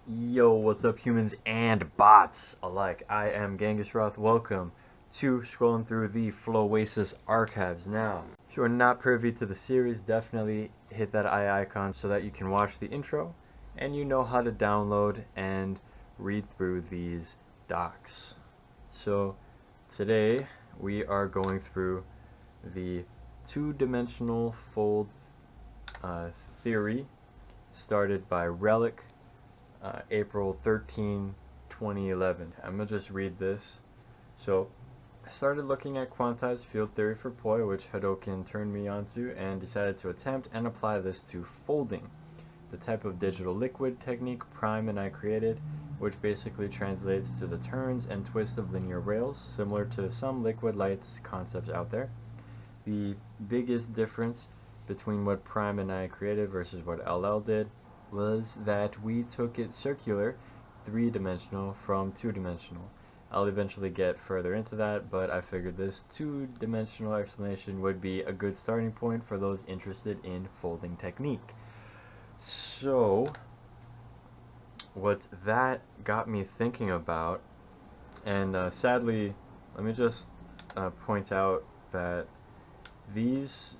Yo, what's up humans and bots alike? I am Ghangasrath. Welcome to Scrolling Through the Floasis archives. Now, if you are not privy to the series, definitely hit that eye icon so that you can watch the intro and you know how to download and read through these docs. So, today we are going through the two-dimensional fold theory started by Relic April 13, 2011. I'm going to just read this. So, I started looking at quantized field theory for poi, which Hadoken turned me onto, and decided to attempt and apply this to folding, the type of digital liquid technique Prime and I created, which basically translates to the turns and twists of linear rails, similar to some liquid lights concepts out there. The biggest difference between what Prime and I created versus what LL did was that we took it circular, three-dimensional, from two-dimensional. I'll eventually get further into that, but I figured this two-dimensional explanation would be a good starting point for those interested in folding technique. So, what that got me thinking about, and sadly, let me just point out that these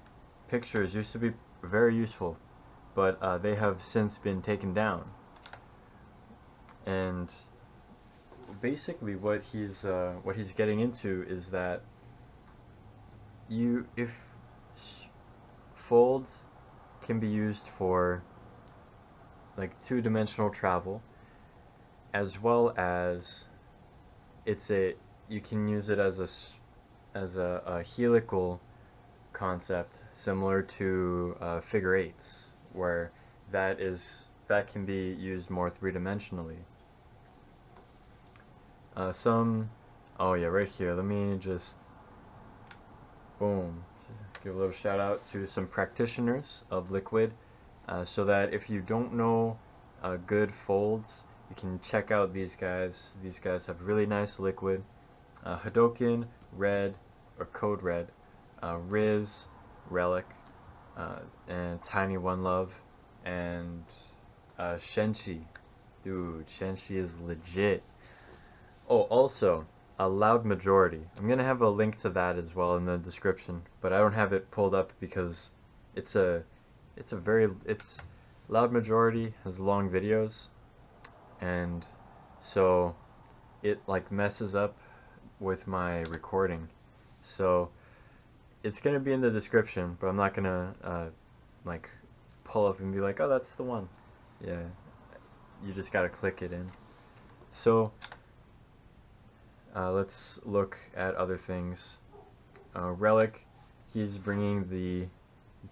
pictures used to be very useful, but they have since been taken down. And basically, what he's getting into is that if folds can be used for like two-dimensional travel, as well as you can use it as a helical concept similar to figure eights, where that can be used more three-dimensionally. Oh yeah, right here, let me just boom, give a little shout out to some practitioners of liquid, so that if you don't know good folds, you can check out these guys. These guys have really nice liquid. Hadoken, Red, or Code Red, Riz, Relic, and Tiny One Love, and Shenchi. Dude, Shenchi is legit. Oh, also, a Loud Majority. I'm gonna have a link to that as well in the description, but I don't have it pulled up because it's Loud Majority has long videos, and so it like messes up with my recording. So it's gonna be in the description, but I'm not gonna like pull up and be like, oh, that's the one. Yeah, you just gotta click it in. So let's look at other things. Relic, he's bringing the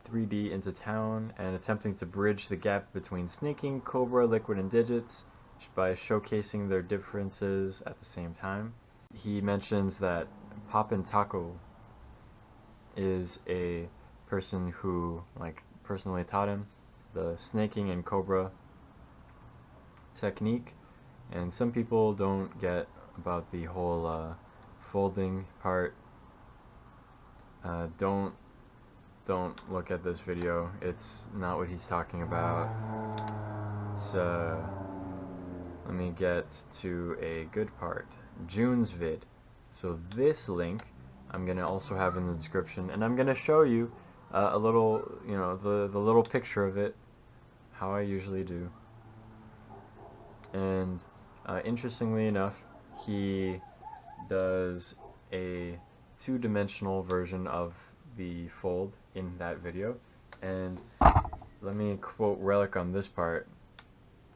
3D into town and attempting to bridge the gap between snaking, Cobra, Liquid, and Digits by showcasing their differences at the same time. He mentions that Poppin' Taco is a person who personally taught him the snaking and Cobra technique, and some people don't get about the whole folding part. Don't look at this video. It's not what he's talking about. It's let me get to a good part. June's vid. So this link I'm gonna also have in the description, and I'm gonna show you a little, the little picture of it, how I usually do. And interestingly enough, he does a two-dimensional version of the fold in that video, and let me quote Relic on this part.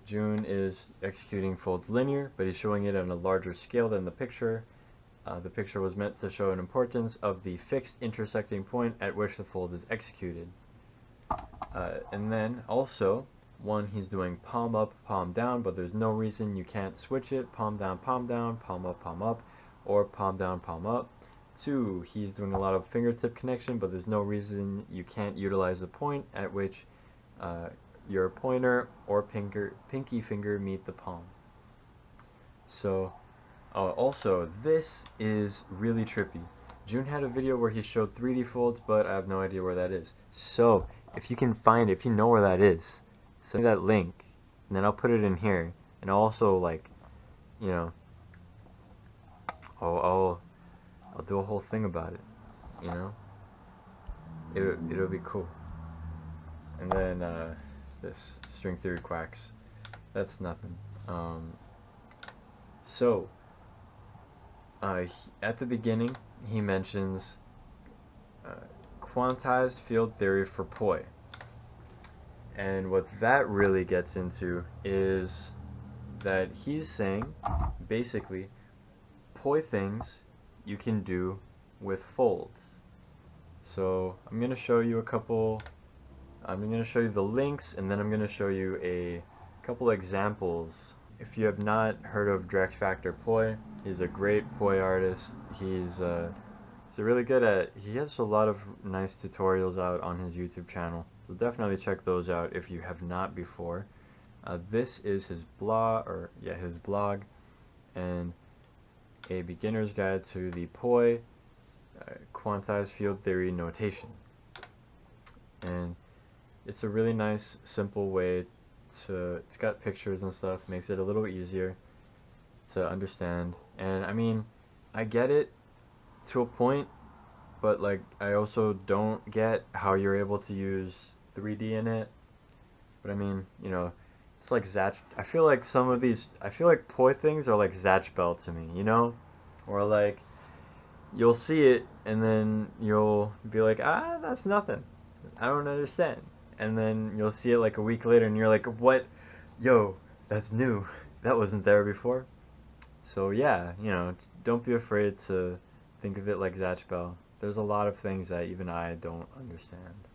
June is executing folds linear, but he's showing it on a larger scale than the picture. The picture was meant to show an importance of the fixed intersecting point at which the fold is executed. And then also, one, he's doing palm up, palm down, but there's no reason you can't switch it, palm down, palm up, or palm down, palm up. Two, he's doing a lot of fingertip connection, but there's no reason you can't utilize the point at which your pointer or pinky finger meet the palm. So, also, this is really trippy. June had a video where he showed 3D folds, but I have no idea where that is. So, if you can find it, if you know where that is, send me that link, and then I'll put it in here. And also, like, you know, I'll do a whole thing about it, you know? It'll be cool. And then, this string theory quacks. That's nothing. So, at the beginning, he mentions quantized field theory for poi. And what that really gets into is that he's saying, basically, poi things you can do with folds. So I'm going to show you I'm going to show you the links, and then I'm going to show you a couple examples. If you have not heard of Drex Factor Poi, he's a great poi artist. He's really good at, he has a lot of nice tutorials out on his YouTube channel, so definitely check those out if you have not before. This is his blog, and a beginner's guide to the poi quantized field theory notation. And it's a really nice, simple way to, it's got pictures and stuff, makes it a little easier to understand. And I mean, I get it to a point, but like, I also don't get how you're able to use 3D in it. But I mean, you know, it's like I feel like some of these, I feel like poi things are like Zatch Bell to me, you know? Or like, you'll see it, and then you'll be like, ah, that's nothing. I don't understand. And then you'll see it like a week later, and you're like, what? Yo, that's new. That wasn't there before. So yeah, you know, don't be afraid to think of it like Zatch Bell. There's a lot of things that even I don't understand.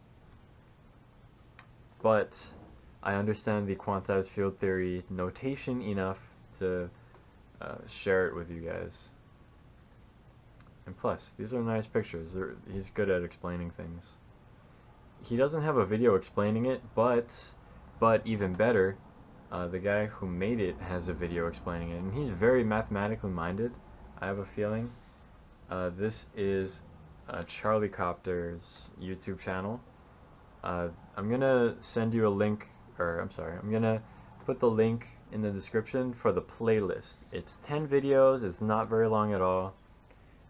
But I understand the quantized field theory notation enough to share it with you guys. And plus, these are nice pictures. He's good at explaining things. He doesn't have a video explaining it, but even better, the guy who made it has a video explaining it, and he's very mathematically minded, I have a feeling. This is Charlie Copter's YouTube channel. I'm gonna send you a link, I'm gonna put the link in the description for the playlist. It's 10 videos, it's not very long at all.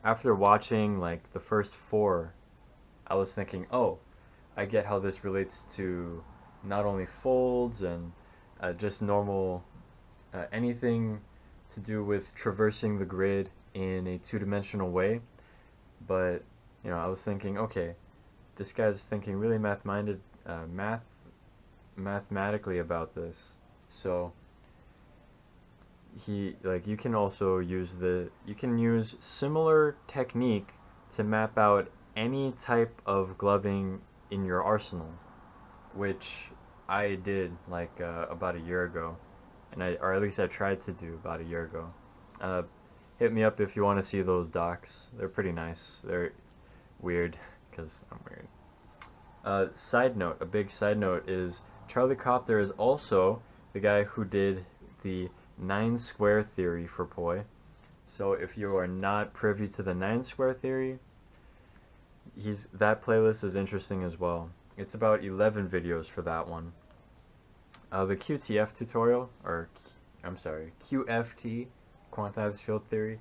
After watching like the first 4, I was thinking, oh, I get how this relates to not only folds and just normal anything to do with traversing the grid in a 2-dimensional way. But you know, I was thinking, okay, this guy's thinking really mathematically about this. So you can also use similar technique to map out any type of gloving in your arsenal, which I did like about a year ago, or at least I tried to do about a year ago. Hit me up if you want to see those docs. They're pretty nice. They're weird because I'm weird. Side note, a big side note is Charlie Copter is also the guy who did the 9-square theory for poi. So if you are not privy to the 9-square theory, that playlist is interesting as well. It's about 11 videos for that one. The QTF tutorial, QFT, quantized field theory.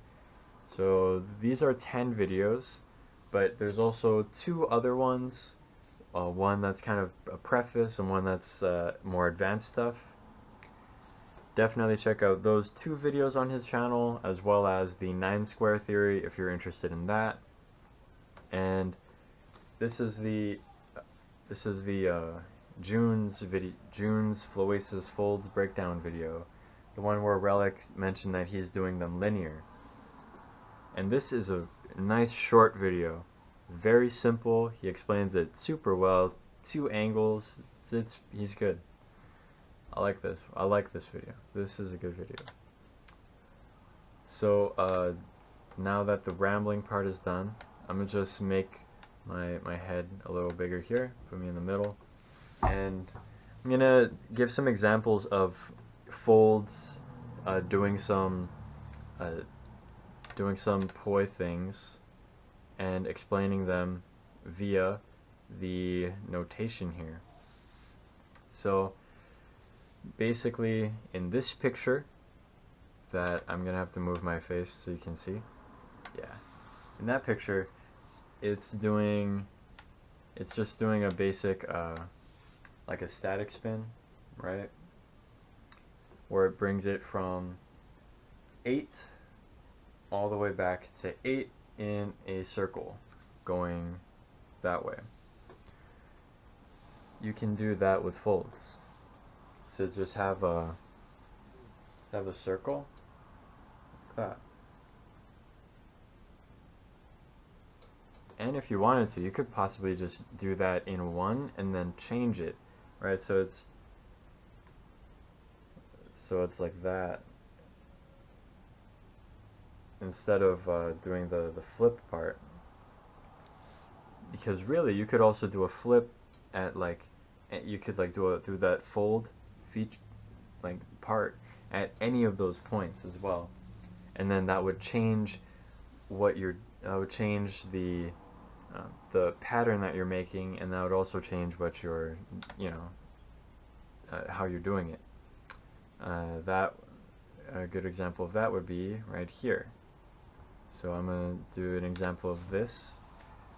So these are 10 videos, but there's also 2 other ones. One that's kind of a preface and one that's more advanced stuff. Definitely check out those 2 videos on his channel, as well as the 9-square theory if you're interested in that. And this is the June's Floasis folds breakdown video, the one where Relic mentioned that he's doing them linear. And this is a nice short video, very simple. He explains it super well. 2 angles. He's good. I like this video. This is a good video. So now that the rambling part is done, I'm gonna just make my head a little bigger here, put me in the middle, and I'm gonna give some examples of folds, doing some poi things, and explaining them via the notation here. So basically in this picture that I'm gonna have to move my face so you can see. Yeah, in that picture, it's just doing a basic like a static spin, right? Where it brings it from 8 all the way back to 8 in a circle going that way. You can do that with folds. So just have a circle like that. And if you wanted to, you could possibly just do that in one and then change it, right? So it's like that instead of doing the flip part. Because really, you could also do a flip at like, you could like do that fold feature like part at any of those points as well, and then that would change what you're the pattern that you're making, and that would also change what you're how you're doing it. That a good example of that would be right here. So I'm gonna do an example of this,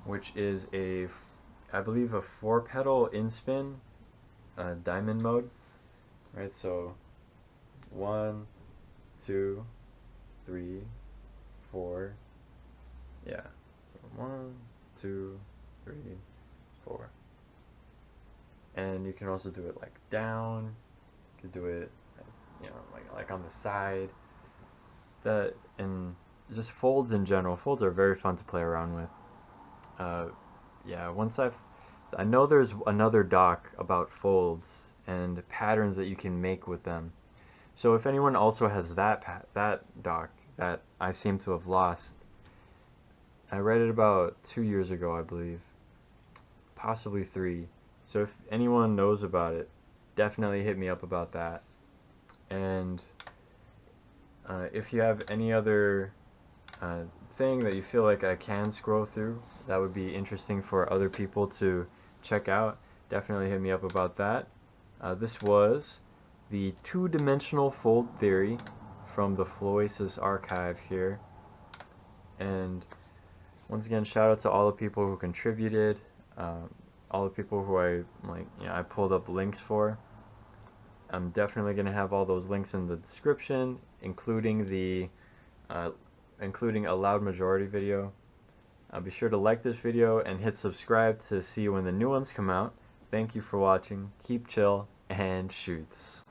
which is I believe a 4-pedal in-spin diamond mode, right? So 1, 2, 3, 4, yeah. So 1, 2, 3, 4. And you can also do it like down. You could do it, like on the side. And just folds in general. Folds are very fun to play around with. Yeah, I know there's another doc about folds and patterns that you can make with them. So if anyone also has that doc that I seem to have lost, I read it about 2 years ago, I believe, possibly 3. So if anyone knows about it, definitely hit me up about that. And if you have any other thing that you feel like I can scroll through that would be interesting for other people to check out, definitely hit me up about that. This was the 2-dimensional fold theory from the Floasis archive here. And once again, shout out to all the people who contributed, all the people who I pulled up links for. I'm definitely going to have all those links in the description, including a loud majority video. Be sure to like this video and hit subscribe to see when the new ones come out. Thank you for watching. Keep chill and shoots.